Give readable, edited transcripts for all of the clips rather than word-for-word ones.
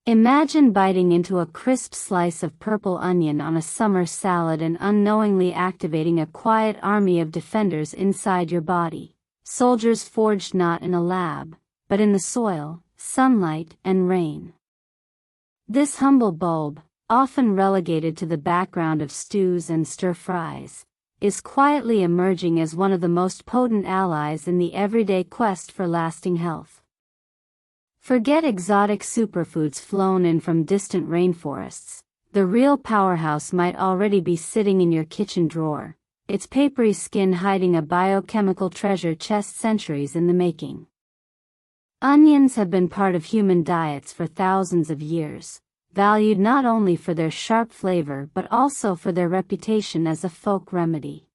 Imagine biting into a crisp slice of purple onion on a summer salad and unknowingly activating a quiet army of defenders inside your body. Soldiers forged not in a lab, but in the soil, sunlight, and rain. This humble bulb, often relegated to the background of stews and stir-fries, is quietly emerging as one of the most potent allies in the everyday quest for lasting health. Forget exotic superfoods flown in from distant rainforests. The real powerhouse might already be sitting in your kitchen drawer, its papery skin hiding a biochemical treasure chest centuries in the making. Onions have been part of human diets for thousands of years, valued not only for their sharp flavor but also for their reputation as a folk remedy.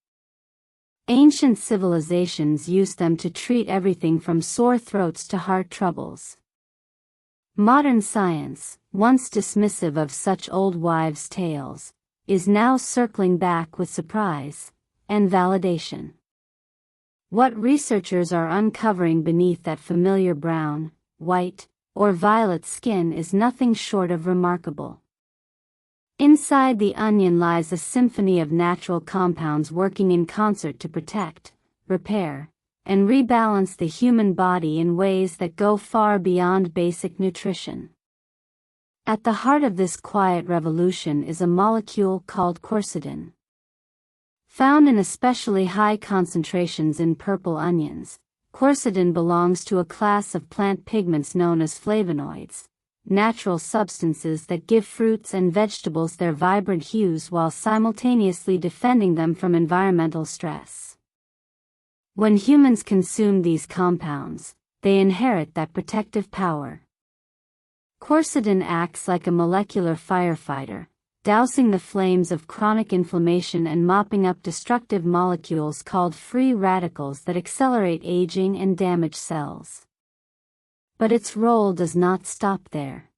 Ancient civilizations used them to treat everything from sore throats to heart troubles. Modern science, once dismissive of such old wives' tales, is now circling back with surprise and validation. What researchers are uncovering beneath that familiar brown, white, or violet skin is nothing short of remarkable. Inside the onion lies a symphony of natural compounds working in concert to protect, repair, and rebalance the human body in ways that go far beyond basic nutrition. At the heart of this quiet revolution is a molecule called quercetin. Found in especially high concentrations in purple onions, quercetin belongs to a class of plant pigments known as flavonoids, natural substances that give fruits and vegetables their vibrant hues while simultaneously defending them from environmental stress. When humans consume these compounds, they inherit that protective power. Quercetin acts like a molecular firefighter, dousing the flames of chronic inflammation and mopping up destructive molecules called free radicals that accelerate aging and damage cells. But its role does not stop there.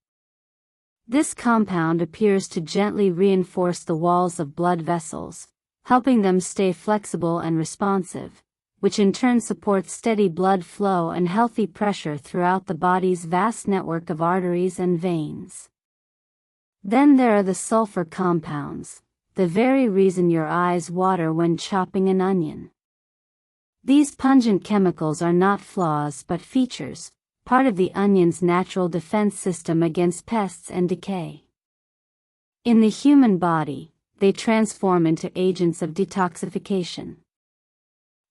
This compound appears to gently reinforce the walls of blood vessels, helping them stay flexible and responsive, which in turn supports steady blood flow and healthy pressure throughout the body's vast network of arteries and veins. Then there are the sulfur compounds, the very reason your eyes water when chopping an onion. These pungent chemicals are not flaws but features, part of the onion's natural defense system against pests and decay. In the human body, they transform into agents of detoxification.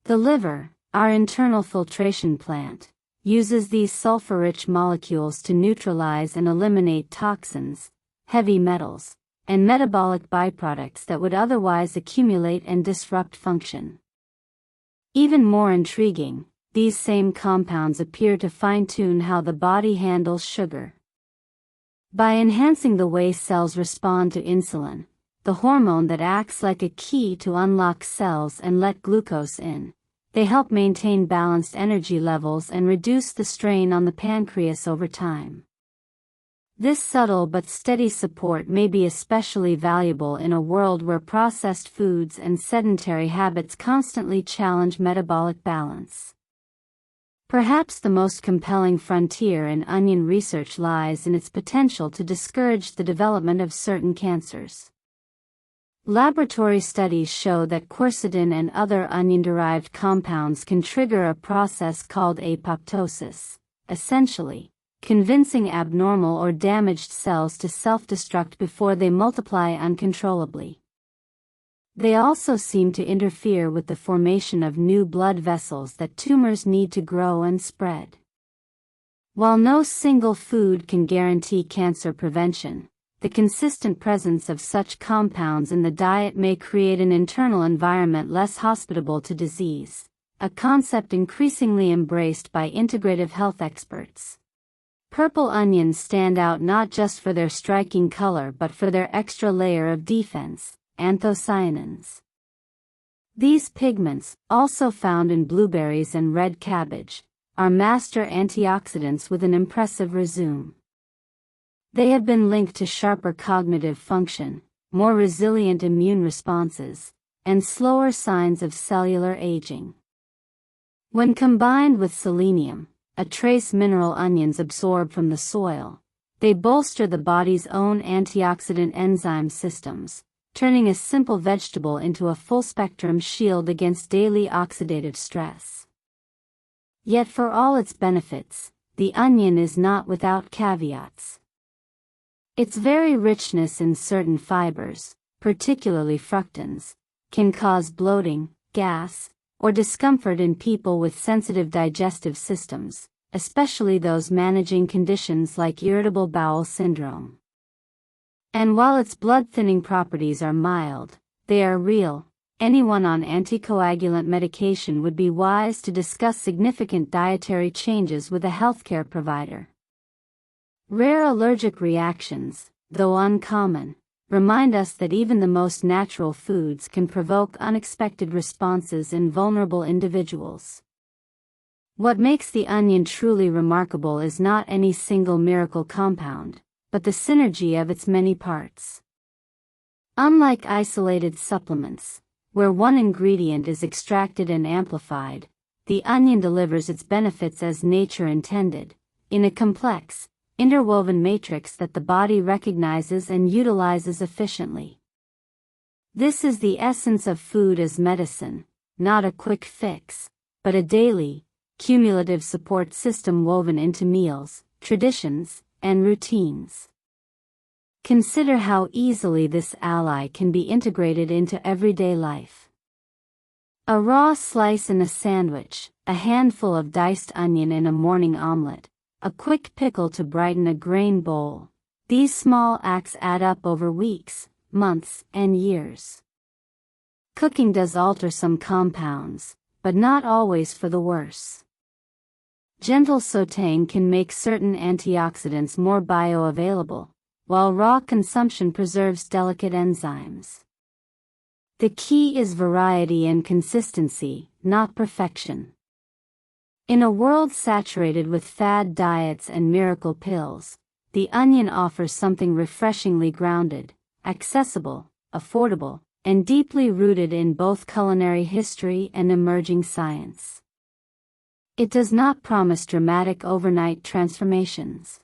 The liver, our internal filtration plant, uses these sulfur-rich molecules to neutralize and eliminate toxins, heavy metals, and metabolic byproducts that would otherwise accumulate and disrupt function. Even more intriguing, these same compounds appear to fine-tune how the body handles sugar. By enhancing the way cells respond to insulin, the hormone that acts like a key to unlock cells and let glucose in, they help maintain balanced energy levels and reduce the strain on the pancreas over time. This subtle but steady support may be especially valuable in a world where processed foods and sedentary habits constantly challenge metabolic balance. Perhaps the most compelling frontier in onion research lies in its potential to discourage the development of certain cancers. Laboratory studies show that quercetin and other onion-derived compounds can trigger a process called apoptosis, essentially convincing abnormal or damaged cells to self-destruct before they multiply uncontrollably. They also seem to interfere with the formation of new blood vessels that tumors need to grow and spread. While no single food can guarantee cancer prevention, the consistent presence of such compounds in the diet may create an internal environment less hospitable to disease, a concept increasingly embraced by integrative health experts. Purple onions stand out not just for their striking color but for their extra layer of defense, anthocyanins. These pigments, also found in blueberries and red cabbage, are master antioxidants with an impressive resume. They have been linked to sharper cognitive function, more resilient immune responses, and slower signs of cellular aging. When combined with selenium, a trace mineral onions absorb from the soil, They bolster the body's own antioxidant enzyme systems, turning a simple vegetable into a full-spectrum shield against daily oxidative stress. Yet for all its benefits, the onion is not without caveats. Its very richness in certain fibers, particularly fructans, can cause bloating, gas, or discomfort in people with sensitive digestive systems, especially those managing conditions like irritable bowel syndrome. And while its blood-thinning properties are mild, they are real. Anyone on anticoagulant medication would be wise to discuss significant dietary changes with a healthcare provider. Rare allergic reactions, though uncommon, remind us that even the most natural foods can provoke unexpected responses in vulnerable individuals. What makes the onion truly remarkable is not any single miracle compound, but the synergy of its many parts. Unlike isolated supplements, where one ingredient is extracted and amplified, the onion delivers its benefits as nature intended, in a complex, interwoven matrix that the body recognizes and utilizes efficiently. This is the essence of food as medicine, not a quick fix, but a daily, cumulative support system woven into meals, traditions, and routines. Consider how easily this ally can be integrated into everyday life. A raw slice in a sandwich, a handful of diced onion in a morning omelet, a quick pickle to brighten a grain bowl. These small acts add up over weeks, months, and years. Cooking does alter some compounds, but not always for the worse. Gentle sautéing can make certain antioxidants more bioavailable, while raw consumption preserves delicate enzymes. The key is variety and consistency, not perfection. In a world saturated with fad diets and miracle pills, the onion offers something refreshingly grounded, accessible, affordable, and deeply rooted in both culinary history and emerging science. It does not promise dramatic overnight transformations.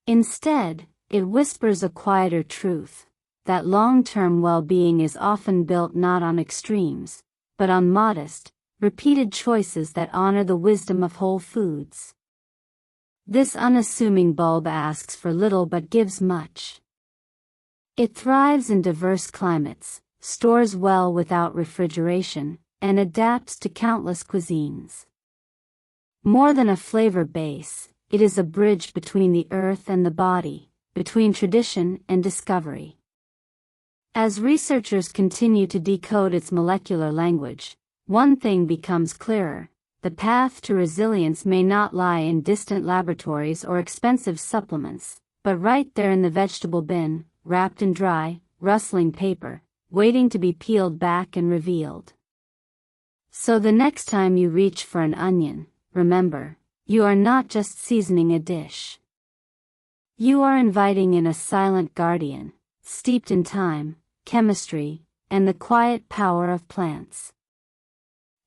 Instead, it whispers a quieter truth, that long-term well-being is often built not on extremes, but on modest, repeated choices that honor the wisdom of whole foods. This unassuming bulb asks for little but gives much. It thrives in diverse climates, stores well without refrigeration, and adapts to countless cuisines. More than a flavor base, it is a bridge between the earth and the body, between tradition and discovery. As researchers continue to decode its molecular language, one thing becomes clearer: the path to resilience may not lie in distant laboratories or expensive supplements, but right there in the vegetable bin, wrapped in dry, rustling paper, waiting to be peeled back and revealed. So the next time you reach for an onion, remember, you are not just seasoning a dish. You are inviting in a silent guardian, steeped in time, chemistry, and the quiet power of plants.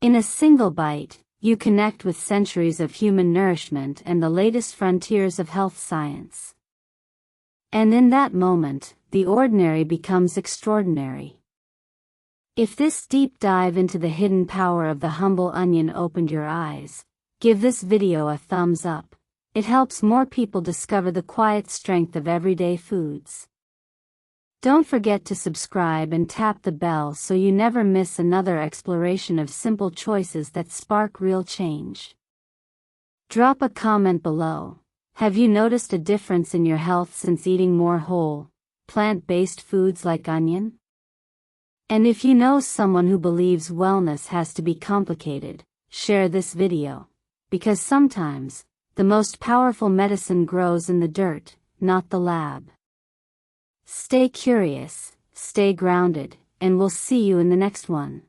In a single bite, you connect with centuries of human nourishment and the latest frontiers of health science. And in that moment, the ordinary becomes extraordinary. If this deep dive into the hidden power of the humble onion opened your eyes, give this video a thumbs up. It helps more people discover the quiet strength of everyday foods. Don't forget to subscribe and tap the bell so you never miss another exploration of simple choices that spark real change. Drop a comment below. Have you noticed a difference in your health since eating more whole, plant-based foods like onion? And if you know someone who believes wellness has to be complicated, share this video. Because sometimes, the most powerful medicine grows in the dirt, not the lab. Stay curious, stay grounded, and we'll see you in the next one.